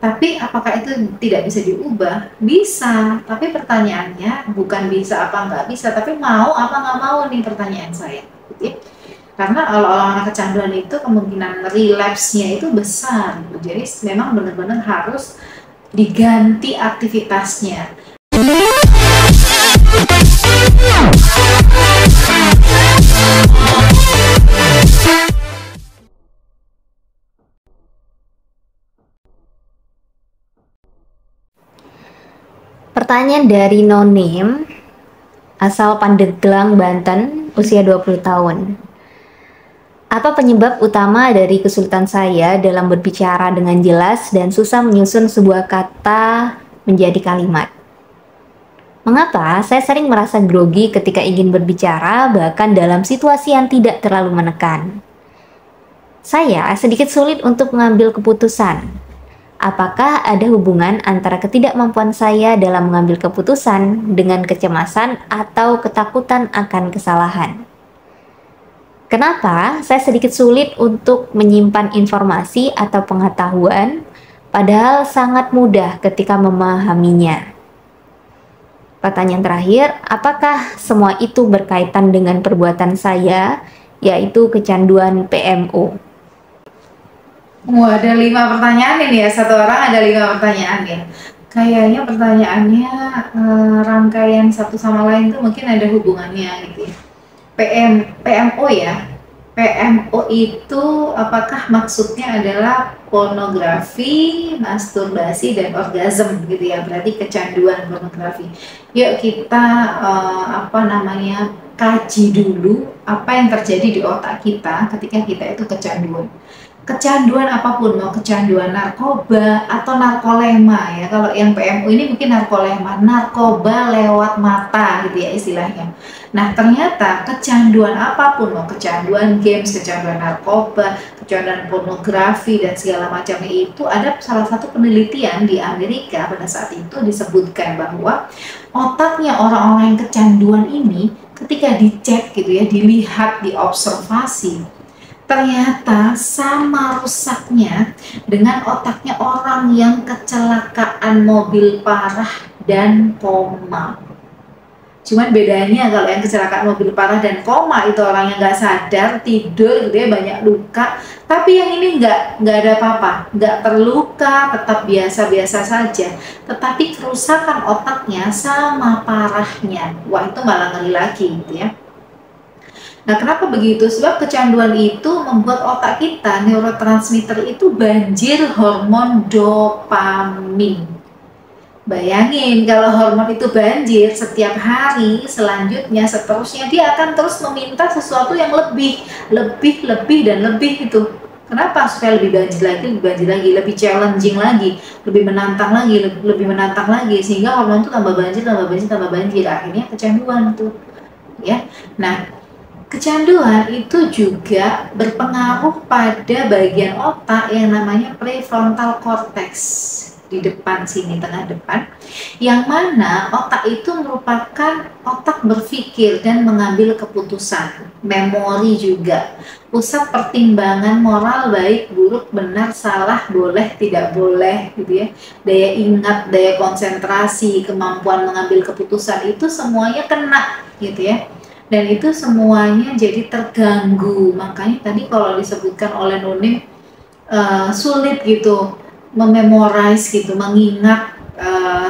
Tapi apakah itu tidak bisa diubah? Bisa, tapi pertanyaannya bukan bisa apa nggak bisa, tapi mau apa nggak mau nih pertanyaan saya. Gitu ya. Karena kalau orang kecanduan itu kemungkinan relapse-nya itu besar. Jadi memang benar-benar harus diganti aktivitasnya. Pertanyaan dari No Name, asal Pandeglang, Banten, usia 20 tahun. Apa penyebab utama dari kesulitan saya dalam berbicara dengan jelas dan susah menyusun sebuah kata menjadi kalimat? Mengapa saya sering merasa grogi ketika ingin berbicara, bahkan dalam situasi yang tidak terlalu menekan? Saya sedikit sulit untuk mengambil keputusan. Apakah ada hubungan antara ketidakmampuan saya dalam mengambil keputusan dengan kecemasan atau ketakutan akan kesalahan? Kenapa saya sedikit sulit untuk menyimpan informasi atau pengetahuan, padahal sangat mudah ketika memahaminya? Pertanyaan terakhir, apakah semua itu berkaitan dengan perbuatan saya, yaitu kecanduan PMO? Wah, ada 5 pertanyaan ini ya, satu orang ada 5 pertanyaan ya. Kayaknya pertanyaannya rangkaian satu sama lain tuh mungkin ada hubungannya gitu ya. PMO ya. PMO itu apakah maksudnya adalah pornografi, masturbasi, dan orgasm gitu ya, berarti kecanduan pornografi. Yuk kita kaji dulu apa yang terjadi di otak kita ketika kita itu kecanduan. Kecanduan apapun, mau kecanduan narkoba atau narkolema ya. Kalau yang PMO ini mungkin narkolema, narkoba lewat mata gitu ya istilahnya. Nah ternyata kecanduan apapun, mau kecanduan games, kecanduan narkoba, kecanduan pornografi dan segala macamnya, itu ada salah satu penelitian di Amerika pada saat itu disebutkan bahwa otaknya orang-orang yang kecanduan ini ketika dicek gitu ya, dilihat, diobservasi, ternyata sama rusaknya dengan otaknya orang yang kecelakaan mobil parah dan koma. Cuman bedanya kalau yang kecelakaan mobil parah dan koma itu orang yang nggak sadar, tidur gitu ya, banyak luka. Tapi yang ini nggak ada apa-apa, nggak terluka, tetap biasa-biasa saja. Tetapi kerusakan otaknya sama parahnya. Wah, itu malah ngeri lagi gitu ya. Nah, kenapa begitu? Sebab kecanduan itu membuat otak kita, neurotransmitter itu banjir hormon dopamin. Bayangin kalau hormon itu banjir setiap hari, selanjutnya, seterusnya, dia akan terus meminta sesuatu yang lebih, dan lebih itu. Kenapa? Supaya lebih banjir lagi, lebih challenging lagi, lebih menantang lagi, sehingga hormon itu tambah banjir, akhirnya kecanduan tuh. Ya. Nah, kecanduan itu juga berpengaruh pada bagian otak yang namanya prefrontal cortex di depan sini, tengah depan, yang mana otak itu merupakan otak berpikir dan mengambil keputusan, memori juga, pusat pertimbangan moral baik, buruk, benar, salah, boleh, tidak boleh gitu ya, daya ingat, daya konsentrasi, kemampuan mengambil keputusan, itu semuanya kena gitu ya. Dan itu semuanya jadi terganggu. Makanya tadi kalau disebutkan oleh Nunim sulit gitu mememorize gitu, mengingat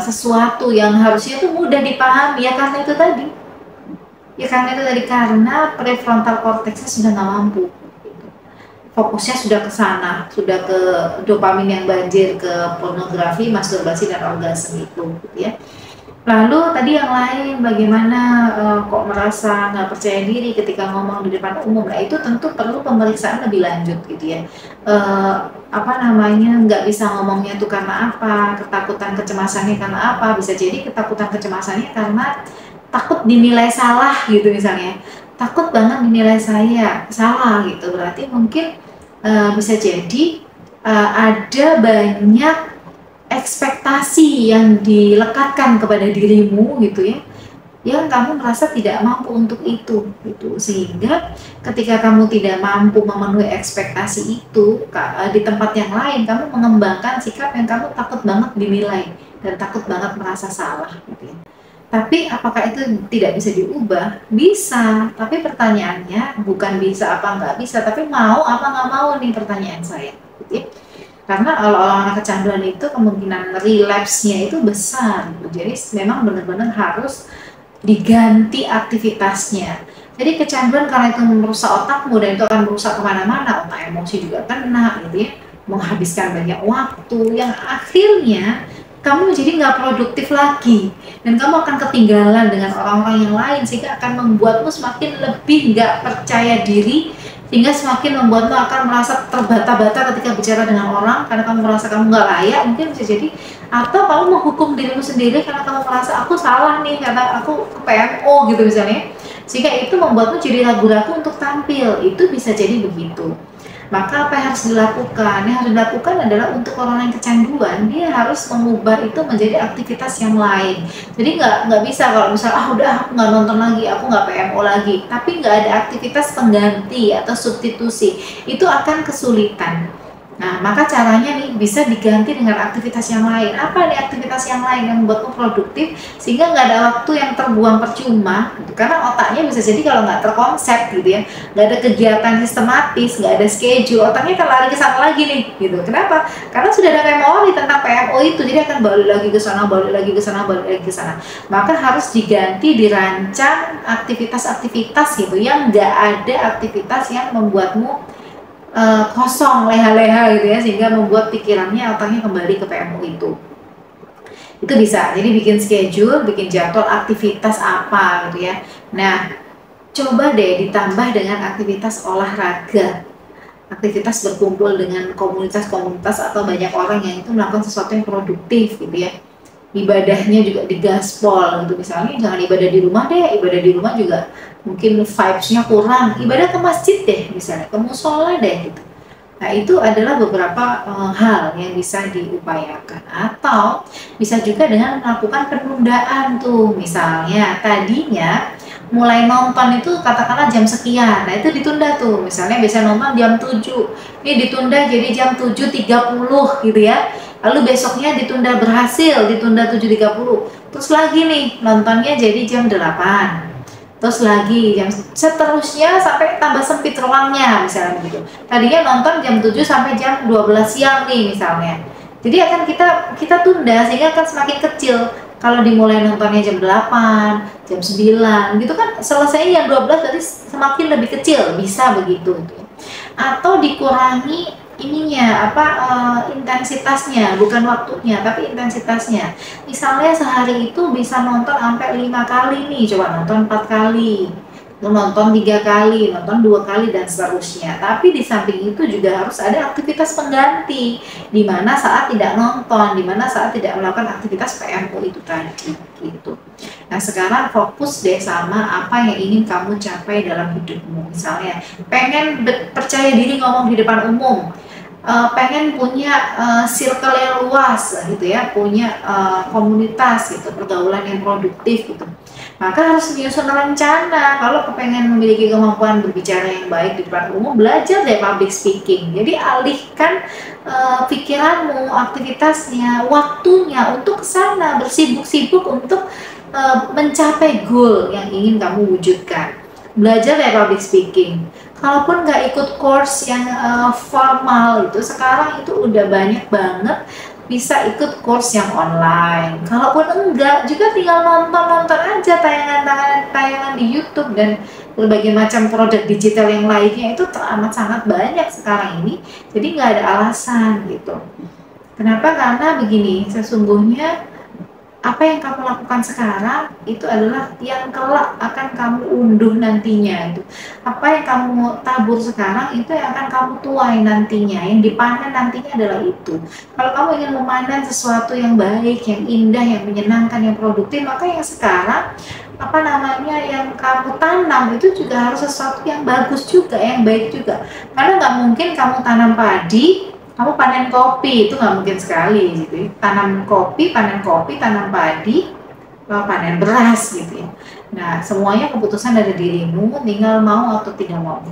sesuatu yang harusnya itu mudah dipahami ya, karena itu tadi. Karena prefrontal cortexnya sudah nggak mampu. Fokusnya sudah ke sana, sudah ke dopamin yang banjir, ke pornografi, masturbasi, dan orgasme itu gitu ya. Lalu tadi yang lain, bagaimana kok merasa nggak percaya diri ketika ngomong di depan umum? Nah itu tentu perlu pemeriksaan lebih lanjut gitu ya. Nggak bisa ngomongnya tuh karena apa? Ketakutan kecemasannya karena apa? Bisa jadi ketakutan kecemasannya karena takut dinilai salah gitu misalnya. Takut banget dinilai saya salah gitu. Berarti mungkin bisa jadi ada banyak ekspektasi yang dilekatkan kepada dirimu gitu ya, yang kamu merasa tidak mampu untuk itu gitu. Sehingga ketika kamu tidak mampu memenuhi ekspektasi itu di tempat yang lain, kamu mengembangkan sikap yang kamu takut banget dinilai dan takut banget merasa salah gitu ya. Tapi apakah itu tidak bisa diubah? Bisa, tapi pertanyaannya bukan bisa apa nggak bisa, tapi mau apa nggak mau nih pertanyaan saya gitu ya. Karena kalau orang kecanduan itu kemungkinan relapse-nya itu besar gitu. Jadi memang benar-benar harus diganti aktivitasnya. Jadi kecanduan karena itu merusak otakmu dan itu akan merusak kemana-mana, otak emosi juga kena gitu ya, menghabiskan banyak waktu yang akhirnya kamu jadi nggak produktif lagi dan kamu akan ketinggalan dengan orang-orang yang lain sehingga akan membuatmu semakin lebih nggak percaya diri, sehingga semakin membuatmu akan merasa terbata-bata ketika bicara dengan orang karena kamu merasa kamu nggak layak, mungkin bisa jadi, atau kamu menghukum dirimu sendiri karena kamu merasa aku salah nih karena aku ke PMO gitu misalnya, sehingga itu membuatmu jadi ragu-ragu untuk tampil. Itu bisa jadi begitu. Maka apa yang harus dilakukan? Yang harus dilakukan adalah untuk orang yang kecanduan, dia harus mengubah itu menjadi aktivitas yang lain. Jadi nggak bisa kalau misalnya udah aku nggak nonton lagi, aku nggak PMO lagi, tapi nggak ada aktivitas pengganti atau substitusi, itu akan kesulitan. Nah, maka caranya nih bisa diganti dengan aktivitas yang lain. Apa nih aktivitas yang lain yang membuatmu produktif sehingga nggak ada waktu yang terbuang percuma gitu. Karena otaknya bisa jadi kalau nggak terkonsep gitu ya, nggak ada kegiatan sistematis, nggak ada schedule, otaknya akan lari ke sana lagi nih gitu. Kenapa? Karena sudah ada memori tentang PMO itu, jadi akan balik lagi ke sana, balik lagi ke sana, balik lagi ke sana. Maka harus diganti, dirancang aktivitas-aktivitas gitu yang nggak ada aktivitas yang membuatmu kosong, leha-leha gitu ya, sehingga membuat pikirannya, otaknya kembali ke PMO itu bisa. Jadi bikin schedule, bikin jadwal aktivitas apa gitu ya. Nah, coba deh ditambah dengan aktivitas olahraga, aktivitas berkumpul dengan komunitas-komunitas atau banyak orang yang itu melakukan sesuatu yang produktif gitu ya. Ibadahnya juga digaspol gitu, misalnya jangan ibadah di rumah deh, ibadah di rumah juga mungkin vibes-nya kurang, ibadah ke masjid deh misalnya, ke musola deh gitu. Nah, itu adalah beberapa hal yang bisa diupayakan. Atau bisa juga dengan melakukan penundaan tuh, misalnya tadinya mulai nonton itu katakanlah jam sekian, nah itu ditunda tuh, misalnya biasa nonton jam 7, ini ditunda jadi jam 7.30 gitu ya, lalu besoknya ditunda, berhasil ditunda 7.30, terus lagi nih nontonnya jadi jam 8, terus lagi jam seterusnya sampai tambah sempit ruangnya misalnya begitu. Tadinya nonton jam 7 sampai jam 12 siang nih misalnya, jadi akan kita tunda sehingga akan semakin kecil. Kalau dimulai nontonnya jam 8, jam 9 gitu kan, selesainya jam 12 berarti semakin lebih kecil, bisa begitu gitu. Atau dikurangi ininya intensitasnya, bukan waktunya tapi intensitasnya. Misalnya sehari itu bisa nonton sampai 5 kali nih, coba nonton 4 kali, nonton 3 kali, nonton 2 kali dan seterusnya. Tapi di samping itu juga harus ada aktivitas pengganti, di mana saat tidak nonton, di mana saat tidak melakukan aktivitas PMO itu tadi gitu. Nah, sekarang fokus deh sama apa yang ingin kamu capai dalam hidupmu. Misalnya pengen percaya diri ngomong di depan umum, pengen punya circle yang luas gitu ya, punya komunitas gitu, pergaulan yang produktif gitu. Maka harus menyusun rencana. Kalau kepengen memiliki kemampuan berbicara yang baik di depan umum, belajar deh public speaking. Jadi alihkan pikiranmu, aktivitasnya, waktunya untuk kesana, bersibuk-sibuk untuk mencapai goal yang ingin kamu wujudkan. Belajar deh public speaking. Kalaupun nggak ikut course yang formal itu, sekarang itu udah banyak banget bisa ikut course yang online. Kalaupun enggak, juga tinggal nonton aja tayangan di YouTube dan berbagai macam produk digital yang lainnya, itu teramat sangat banyak sekarang ini. Jadi nggak ada alasan gitu. Kenapa? Karena begini, sesungguhnya apa yang kamu lakukan sekarang itu adalah yang kelak akan kamu unduh nantinya. Itu apa yang kamu tabur sekarang itu yang akan kamu tuai nantinya, yang dipanen nantinya adalah itu. Kalau kamu ingin memanen sesuatu yang baik, yang indah, yang menyenangkan, yang produktif, maka yang sekarang yang kamu tanam itu juga harus sesuatu yang bagus juga, yang baik juga. Karena nggak mungkin kamu tanam padi, kamu panen kopi, itu nggak mungkin sekali gitu. Tanam kopi, panen kopi, tanam padi, panen beras gitu ya. Nah, semuanya keputusan dari dirimu, tinggal mau atau tidak mau.